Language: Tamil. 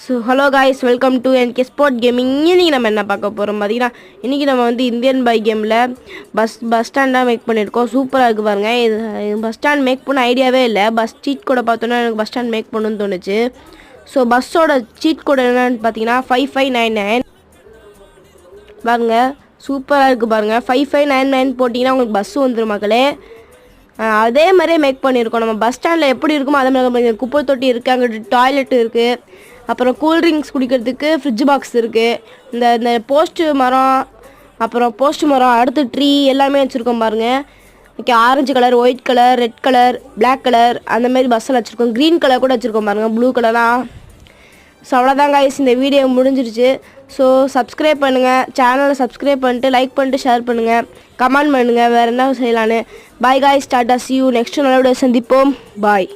So hello guys, welcome to NK sport gaming. இன்றைக்கி நம்ம என்ன பார்க்க போகிறோம் பார்த்தீங்கன்னா, இன்றைக்கி நம்ம வந்து இந்தியன் பை கேமில் பஸ் ஸ்டாண்டாக மேக் பண்ணியிருக்கோம். சூப்பராக இருக்குது பாருங்கள். இது பஸ் ஸ்டாண்ட் மேக் பண்ண ஐடியாவே இல்லை. பஸ் சீட் கோடை பார்த்தோன்னா எனக்கு பஸ் ஸ்டாண்ட் மேக் பண்ணணும்னு தோணுச்சு. ஸோ பஸ்ஸோட சீட் கோடு என்னென்னு பார்த்தீங்கன்னா 5599 பாருங்கள். சூப்பராக இருக்குது பாருங்கள். 5599 போட்டிங்கன்னா உங்களுக்கு பஸ்ஸு வந்துடும் மக்களே. அதே மாதிரியே மேக் பண்ணியிருக்கோம். நம்ம பஸ் ஸ்டாண்டில் எப்படி இருக்குமோ அதே மாதிரி குப்பை தொட்டி இருக்குது, அங்கே டாய்லெட் இருக்குது, அப்புறம் கூல்ட்ரிங்க்ஸ் குடிக்கிறதுக்கு ஃப்ரிட்ஜ் பாக்ஸ் இருக்குது, இந்த போஸ்ட்டு மரம், அப்புறம் போஸ்ட் மரம், அடுத்து ட்ரீ எல்லாமே வச்சுருக்கோம் பாருங்கள். Okay, orange colour, white colour, red colour, black colour அந்த மாதிரி பஸ்ஸில் வச்சுருக்கோம். க்ரீன் கலர் கூட வச்சுருக்கோம் பாருங்கள், ப்ளூ கலராக. ஸோ அவ்வளோதான் காய்ஸ், இந்த வீடியோ முடிஞ்சிருச்சு. ஸோ சப்ஸ்கிரைப் பண்ணுங்கள், சேனலை சப்ஸ்கிரைப் பண்ணிட்டு லைக் பண்ணிட்டு ஷேர் பண்ணுங்கள், கமெண்ட் பண்ணுங்கள் வேறு என்ன செய்யலான்னு. Bye guys, tata, see you next நல்ல வீடியோ சந்திப்போம். பாய்.